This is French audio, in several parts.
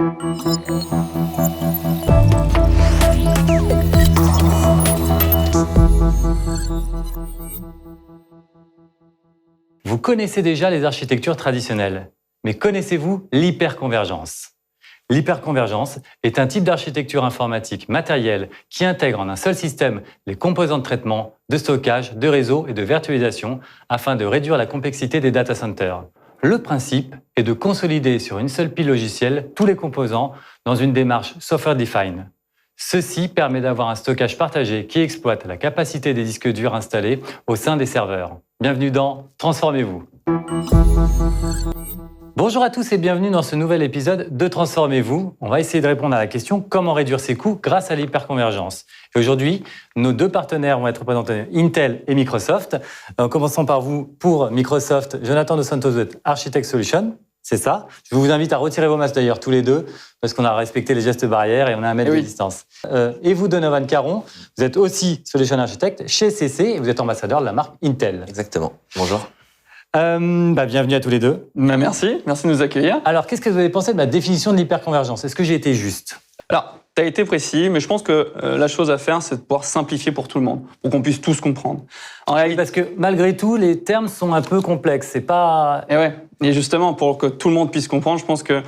Vous connaissez déjà les architectures traditionnelles, mais connaissez-vous l'hyperconvergence? L'hyperconvergence est un type d'architecture informatique matérielle qui intègre en un seul système les composants de traitement, de stockage, de réseau et de virtualisation afin de réduire la complexité des data centers. Le principe est de consolider sur une seule pile logicielle tous les composants dans une démarche software-defined. Ceci permet d'avoir un stockage partagé qui exploite la capacité des disques durs installés au sein des serveurs. Bienvenue dans Transformez-vous. Bonjour à tous et bienvenue dans ce nouvel épisode de Transformez-vous. On va essayer de répondre à la question comment réduire ses coûts grâce à l'hyperconvergence. Et aujourd'hui, nos deux partenaires vont être représentés, Intel et Microsoft. Commençons par vous pour Microsoft, Jonathan Dos Santos, Architect Solutions. C'est ça. Je vous invite à retirer vos masques d'ailleurs tous les deux, parce qu'on a respecté les gestes barrières et on a 1 mètre de distance. Et vous, Donovan Caron, vous êtes aussi Solution Architect chez CC et vous êtes ambassadeur de la marque Intel. Exactement. Bonjour. Bienvenue à tous les deux. Merci de nous accueillir. Alors, qu'est-ce que vous avez pensé de ma définition de l'hyperconvergence? Est-ce que j'ai été juste? Alors, tu as été précis, mais je pense que la chose à faire, c'est de pouvoir simplifier pour tout le monde, pour qu'on puisse tous comprendre. En réalité, parce que malgré tout, les termes sont un peu complexes. C'est pas... Et justement, pour que tout le monde puisse comprendre, je pense que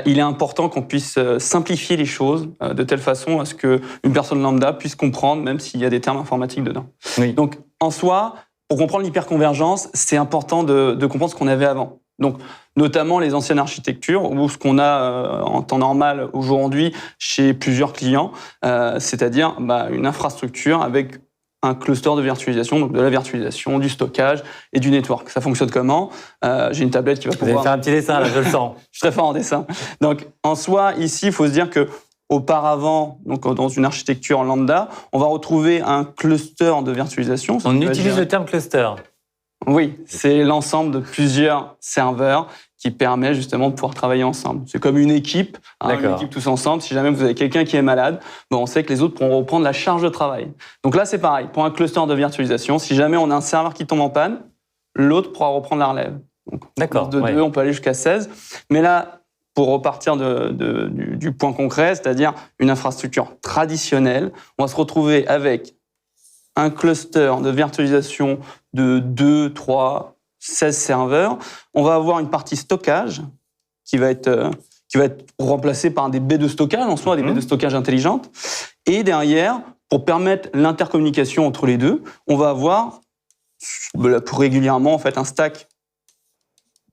il est important qu'on puisse simplifier les choses de telle façon à ce qu'une personne lambda puisse comprendre, même s'il y a des termes informatiques dedans. Oui. Donc, en soi, pour comprendre l'hyperconvergence, c'est important de comprendre ce qu'on avait avant. Donc, notamment les anciennes architectures, ou ce qu'on a en temps normal aujourd'hui chez plusieurs clients, c'est-à-dire une infrastructure avec un cluster de virtualisation, donc de la virtualisation, du stockage et du network. Ça fonctionne comment? J'ai une tablette qui va pouvoir... Vous allez faire un petit dessin, là, je le sens. Je suis très fort en dessin. Donc, en soi, ici, il faut se dire que auparavant, donc dans une architecture lambda, on va retrouver un cluster de virtualisation. On utilise le terme cluster. Oui, c'est l'ensemble de plusieurs serveurs qui permet justement de pouvoir travailler ensemble. C'est comme une équipe, une équipe tous ensemble. Si jamais vous avez quelqu'un qui est malade, on sait que les autres pourront reprendre la charge de travail. Donc là, c'est pareil. Pour un cluster de virtualisation, si jamais on a un serveur qui tombe en panne, l'autre pourra reprendre la relève. Donc, de 2, on peut aller jusqu'à 16. Mais là, pour repartir du point concret, c'est-à-dire une infrastructure traditionnelle, on va se retrouver avec un cluster de virtualisation de 2, 3, 16 serveurs. On va avoir une partie stockage qui va être remplacée par des baies de stockage, en soi, des baies de stockage intelligentes. Et derrière, pour permettre l'intercommunication entre les deux, on va avoir régulièrement en fait, un stack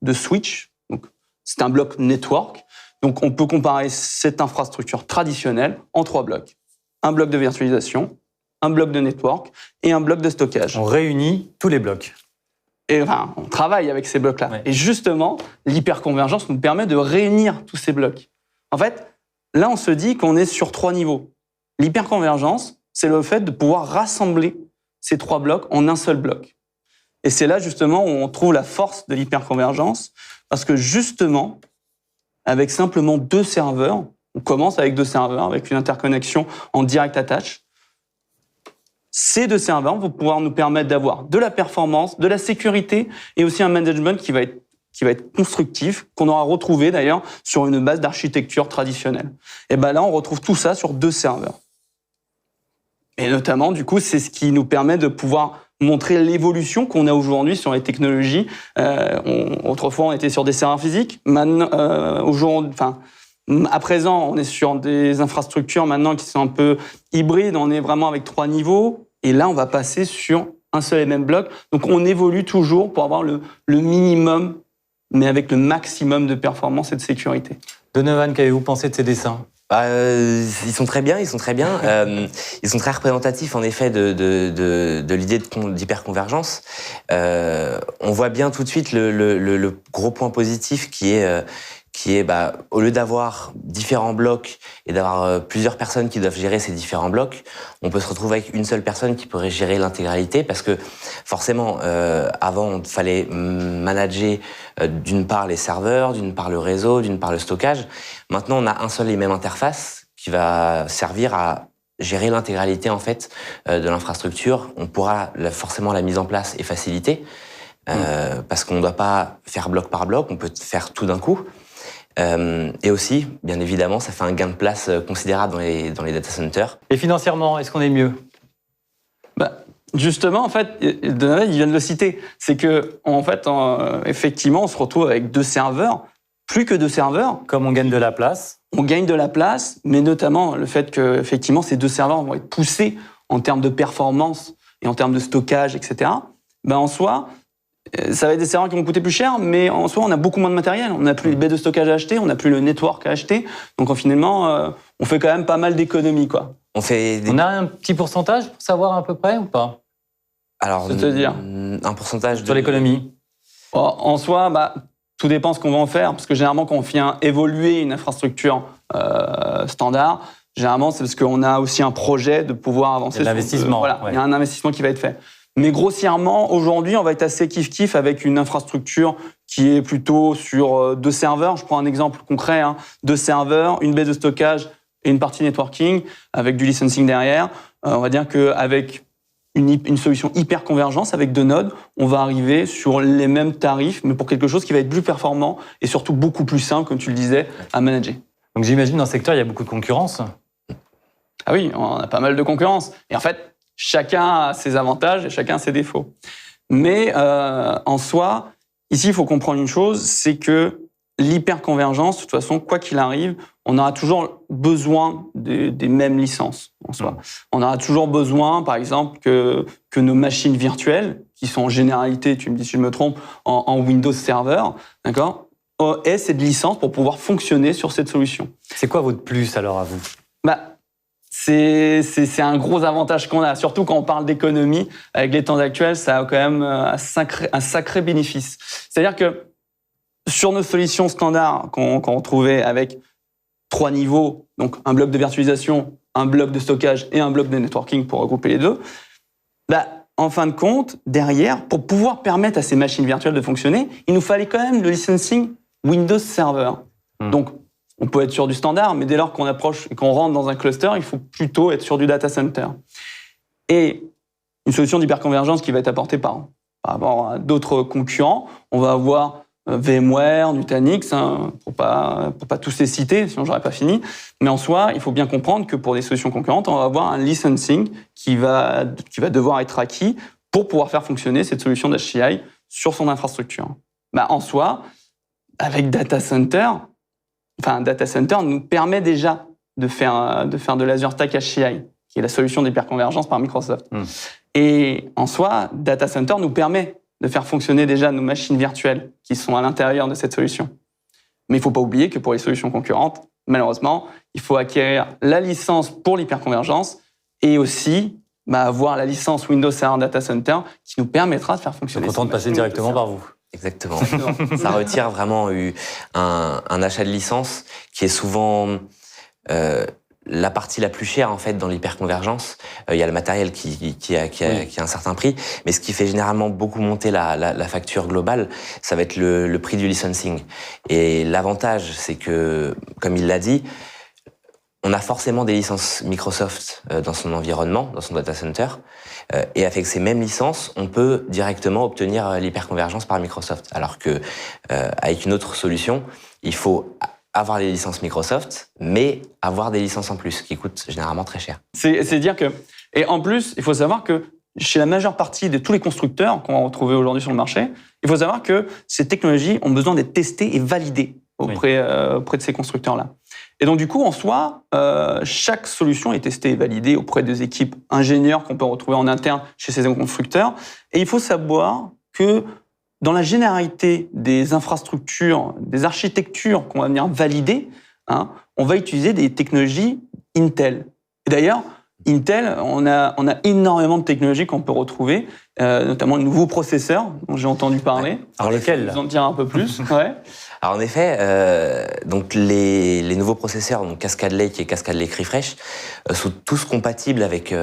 de switch. Donc, c'est un bloc network. Donc, on peut comparer cette infrastructure traditionnelle en 3 blocs. Un bloc de virtualisation, un bloc de network et un bloc de stockage. On réunit tous les blocs. Et on travaille avec ces blocs-là. Ouais. Et justement, l'hyperconvergence nous permet de réunir tous ces blocs. En fait, là, on se dit qu'on est sur 3 niveaux. L'hyperconvergence, c'est le fait de pouvoir rassembler ces 3 blocs en un seul bloc. Et c'est là, justement, où on trouve la force de l'hyperconvergence, parce que justement, avec simplement 2 serveurs, on commence avec 2 serveurs, avec une interconnexion en direct attach. Ces 2 serveurs vont pouvoir nous permettre d'avoir de la performance, de la sécurité et aussi un management qui va être constructif, qu'on aura retrouvé d'ailleurs sur une base d'architecture traditionnelle. Et là, on retrouve tout ça sur 2 serveurs. Et notamment, du coup, c'est ce qui nous permet de pouvoir montrer l'évolution qu'on a aujourd'hui sur les technologies. Autrefois, on était sur des serveurs physiques. Maintenant, à présent, on est sur des infrastructures maintenant qui sont un peu hybrides. On est vraiment avec 3 niveaux. Et là, on va passer sur un seul et même bloc. Donc, on évolue toujours pour avoir le minimum, mais avec le maximum de performance et de sécurité. Donovan, qu'avez-vous pensé de ces dessins? Ils sont très bien. Ils sont très représentatifs, en effet, de l'idée d'hyperconvergence. On voit bien tout de suite le gros point positif qui est au lieu d'avoir différents blocs et d'avoir plusieurs personnes qui doivent gérer ces différents blocs, on peut se retrouver avec une seule personne qui pourrait gérer l'intégralité, parce que forcément, avant, il fallait manager d'une part les serveurs, d'une part le réseau, d'une part le stockage. Maintenant, on a un seul et même interface qui va servir à gérer l'intégralité en fait de l'infrastructure. On pourra forcément la mise en place et faciliter, parce qu'on ne doit pas faire bloc par bloc, on peut faire tout d'un coup. Et aussi, bien évidemment, ça fait un gain de place considérable dans les data centers. Et financièrement, est-ce qu'on est mieux? Justement, en fait, Donovan, il vient de le citer, c'est que, en fait, effectivement, on se retrouve avec 2 serveurs, plus que 2 serveurs. Comme on gagne de la place. On gagne de la place, mais notamment le fait que, effectivement, ces 2 serveurs vont être poussés en termes de performance et en termes de stockage, etc. En soi, ça va être des serveurs qui vont coûter plus cher, mais en soi, on a beaucoup moins de matériel. On n'a plus les baies de stockage à acheter, on n'a plus le network à acheter. Donc, finalement, on fait quand même pas mal d'économies, quoi. On a un petit pourcentage pour savoir à peu près ou pas? Alors, c'est-à-dire un pourcentage sur l'économie. En soi, tout dépend ce qu'on va en faire, parce que généralement, quand on vient évoluer une infrastructure standard, généralement, c'est parce qu'on a aussi un projet de pouvoir avancer. Il y a l'investissement. Voilà, il y a un investissement qui va être fait. Mais grossièrement, aujourd'hui, on va être assez kiff-kiff avec une infrastructure qui est plutôt sur 2 serveurs. Je prends un exemple concret, 2 serveurs, une baie de stockage et une partie networking avec du licensing derrière. On va dire qu'avec une solution hyper convergence avec 2 nodes, on va arriver sur les mêmes tarifs, mais pour quelque chose qui va être plus performant et surtout beaucoup plus simple, comme tu le disais, à manager. Donc j'imagine dans le secteur, il y a beaucoup de concurrence. Ah oui, on a pas mal de concurrence. Et en fait, chacun a ses avantages et chacun a ses défauts. Mais en soi, ici, il faut comprendre une chose, c'est que l'hyperconvergence, de toute façon, quoi qu'il arrive, on aura toujours besoin des mêmes licences en soi. On aura toujours besoin, par exemple, que nos machines virtuelles, qui sont en généralité, tu me dis si je me trompe, en Windows Server, d'accord, aient cette licence pour pouvoir fonctionner sur cette solution. C'est quoi votre plus alors à vous? C'est un gros avantage qu'on a, surtout quand on parle d'économie. Avec les temps actuels, ça a quand même un sacré bénéfice. C'est-à-dire que sur nos solutions standards qu'on retrouvait avec 3 niveaux, donc un bloc de virtualisation, un bloc de stockage et un bloc de networking pour regrouper les 2, en fin de compte, derrière, pour pouvoir permettre à ces machines virtuelles de fonctionner, il nous fallait quand même le licensing Windows Server. Donc, on peut être sur du standard, mais dès lors qu'on approche et qu'on rentre dans un cluster, il faut plutôt être sur du data center. Et une solution d'hyperconvergence qui va être apportée par rapport à d'autres concurrents, on va avoir VMware, Nutanix, pour pas tous les citer, sinon j'aurais pas fini. Mais en soi, il faut bien comprendre que pour des solutions concurrentes, on va avoir un licensing qui va devoir être acquis pour pouvoir faire fonctionner cette solution d'HCI sur son infrastructure. En soi, avec Data Center nous permet déjà de faire de l'Azure Stack HCI, qui est la solution d'hyperconvergence par Microsoft. Et en soi, Data Center nous permet de faire fonctionner déjà nos machines virtuelles qui sont à l'intérieur de cette solution. Mais il ne faut pas oublier que pour les solutions concurrentes, malheureusement, il faut acquérir la licence pour l'hyperconvergence et aussi avoir la licence Windows Server Data Center qui nous permettra de faire fonctionner. Donc, content de passer directement par vous. Exactement. Ça retire vraiment un achat de licence qui est souvent la partie la plus chère en fait dans l'hyperconvergence. Il y a le matériel qui a un certain prix, mais ce qui fait généralement beaucoup monter la facture globale, ça va être le prix du licensing. Et l'avantage, c'est que, comme il l'a dit, on a forcément des licences Microsoft dans son environnement, dans son data center, et avec ces mêmes licences, on peut directement obtenir l'hyperconvergence par Microsoft. Alors que avec une autre solution, il faut avoir les licences Microsoft, mais avoir des licences en plus, qui coûtent généralement très cher. C'est dire que... Et en plus, il faut savoir que chez la majeure partie de tous les constructeurs qu'on va retrouver aujourd'hui sur le marché, il faut savoir que ces technologies ont besoin d'être testées et validées auprès de ces constructeurs-là. Et donc, du coup, en soi, chaque solution est testée et validée auprès des équipes ingénieurs qu'on peut retrouver en interne chez ces constructeurs. Et il faut savoir que dans la généralité des infrastructures, des architectures qu'on va venir valider, on va utiliser des technologies Intel. Et d'ailleurs, Intel, on a énormément de technologies qu'on peut retrouver, notamment le nouveau processeur dont j'ai entendu parler. Alors lequel? Vous en dire un peu plus. Alors en effet, donc les nouveaux processeurs, donc Cascade Lake et Cascade Lake Refresh, sont tous compatibles avec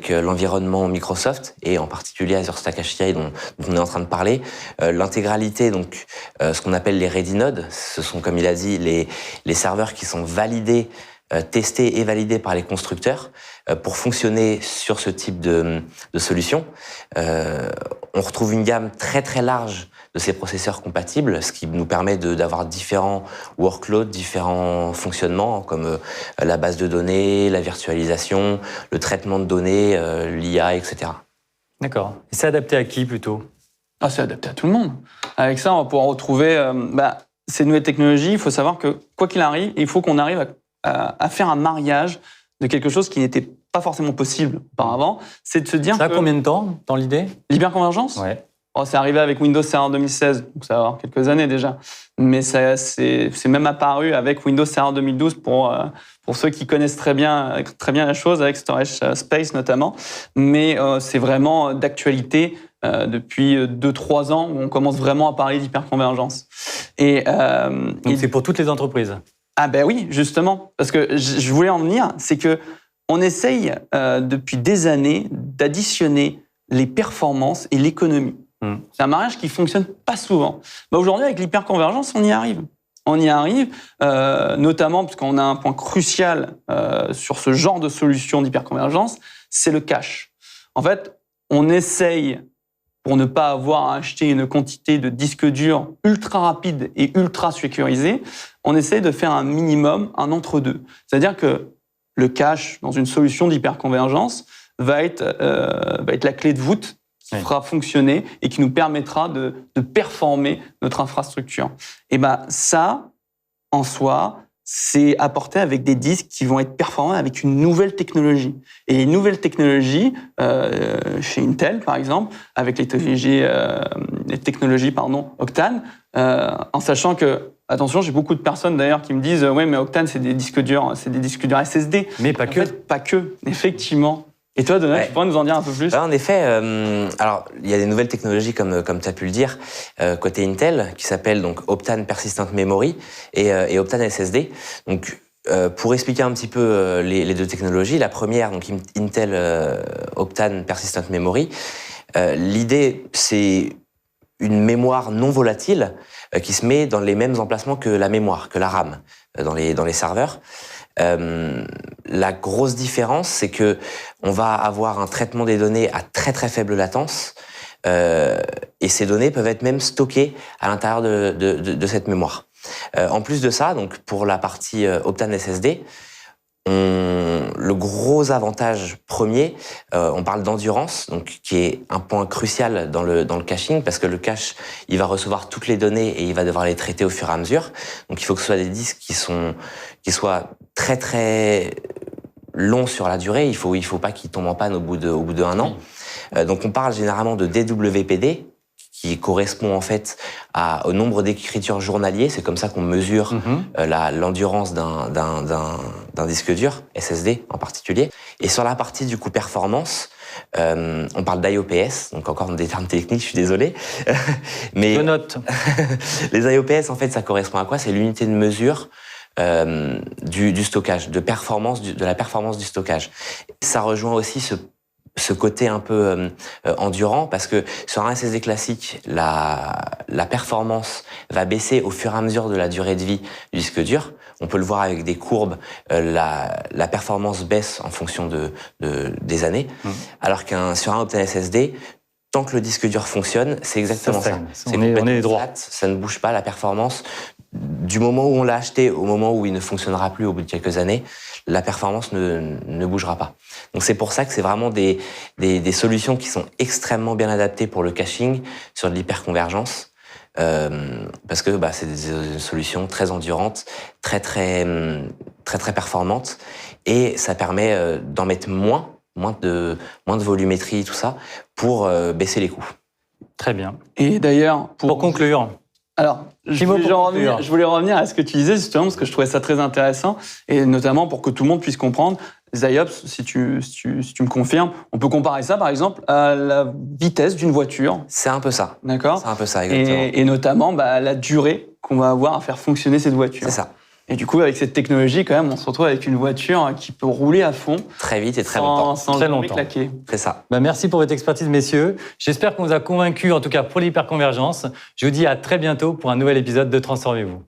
l'environnement Microsoft et en particulier Azure Stack HCI dont on est en train de parler. L'intégralité, donc ce qu'on appelle les ready nodes, ce sont, comme il a dit, les serveurs qui sont validés, testés et validés par les constructeurs pour fonctionner sur ce type de solution. On retrouve une gamme très très large de ces processeurs compatibles, ce qui nous permet d'avoir différents workloads, différents fonctionnements, comme la base de données, la virtualisation, le traitement de données, l'IA, etc. D'accord. Et c'est adapté à qui plutôt? C'est adapté à tout le monde. Avec ça, on va pouvoir retrouver ces nouvelles technologies. Il faut savoir que, quoi qu'il arrive, il faut qu'on arrive à faire un mariage de quelque chose qui n'était pas forcément possible auparavant. C'est de se dire ça a combien de temps, dans l'idée? L'hyperconvergence? Ouais. C'est arrivé avec Windows Server 2016, donc ça va avoir quelques années déjà. Mais c'est même apparu avec Windows Server 2012 pour ceux qui connaissent très bien la chose, avec Storage Space notamment. Mais c'est vraiment d'actualité depuis 2-3 ans où on commence vraiment à parler d'hyperconvergence. Donc c'est pour toutes les entreprises? Ah ben oui, justement. Parce que je voulais en venir, c'est qu'on essaye depuis des années d'additionner les performances et l'économie. C'est un mariage qui fonctionne pas souvent. Aujourd'hui, avec l'hyperconvergence, on y arrive. On y arrive, notamment parce qu'on a un point crucial sur ce genre de solution d'hyperconvergence, c'est le cache. En fait, on essaye, pour ne pas avoir à acheter une quantité de disques durs ultra rapide et ultra sécurisés, on essaye de faire un minimum, un entre-deux. C'est-à-dire que le cache, dans une solution d'hyperconvergence, va être la clé de voûte qui fera fonctionner et qui nous permettra de performer notre infrastructure. Et ça, en soi, c'est apporté avec des disques qui vont être performants avec une nouvelle technologie. Et les nouvelles technologies, chez Intel par exemple, avec les technologies Octane, en sachant que, attention, j'ai beaucoup de personnes d'ailleurs qui me disent « Ouais, mais Octane, c'est des disques durs SSD. » Mais pas que. En fait, pas que, effectivement. Et toi, Donald, tu pourrais nous en dire un peu plus? En effet, alors il y a des nouvelles technologies comme tu as pu le dire côté Intel qui s'appellent donc Optane Persistent Memory et Optane SSD. Donc pour expliquer un petit peu les deux technologies, la première donc Intel Optane Persistent Memory, l'idée c'est une mémoire non volatile qui se met dans les mêmes emplacements que la mémoire, que la RAM dans les serveurs. La grosse différence, c'est que on va avoir un traitement des données à très très faible latence et ces données peuvent être même stockées à l'intérieur de cette mémoire. En plus de ça, donc pour la partie Optane SSD, le gros avantage premier, on parle d'endurance, donc qui est un point crucial dans le caching, parce que le cache, il va recevoir toutes les données et il va devoir les traiter au fur et à mesure. Donc il faut que ce soit des disques qui soient très très longs sur la durée. Il faut pas qu'ils tombent en panne au bout de 1 an. Donc on parle généralement de DWPD, qui correspond en fait au nombre d'écritures journaliers. C'est comme ça qu'on mesure l'endurance d'un disque dur, SSD en particulier. Et sur la partie du coup performance, on parle d'IOPS, donc encore des termes techniques, je suis désolé. Mais je note. Les IOPS, en fait, ça correspond à quoi? C'est l'unité de mesure du stockage, de la performance du stockage. Ça rejoint aussi ce côté un peu endurant, parce que sur un SSD classique, la performance va baisser au fur et à mesure de la durée de vie du disque dur. On peut le voir avec des courbes, la performance baisse en fonction des années, alors sur un Optane SSD, tant que le disque dur fonctionne, c'est exactement ça. On est droit. Ça ne bouge pas, la performance. Du moment où on l'a acheté au moment où il ne fonctionnera plus au bout de quelques années, la performance ne bougera pas. Donc c'est pour ça que c'est vraiment des solutions qui sont extrêmement bien adaptées pour le caching sur de l'hyperconvergence, parce que c'est des solutions très endurantes, très performantes, et ça permet d'en mettre moins de volumétrie, tout ça, pour baisser les coûts. Très bien. Et d'ailleurs, pour conclure. Alors, je voulais revenir à ce que tu disais justement, parce que je trouvais ça très intéressant, et notamment pour que tout le monde puisse comprendre. Les IOPS, si tu me confirmes, on peut comparer ça, par exemple, à la vitesse d'une voiture. C'est un peu ça. D'accord. C'est un peu ça, exactement. Et notamment la durée qu'on va avoir à faire fonctionner cette voiture. C'est ça. Et du coup, avec cette technologie, quand même, on se retrouve avec une voiture qui peut rouler à fond. Très vite et très longtemps. Sans jamais claquer. C'est ça. Merci pour votre expertise, messieurs. J'espère qu'on vous a convaincus, en tout cas pour l'hyperconvergence. Je vous dis à très bientôt pour un nouvel épisode de Transformez-vous.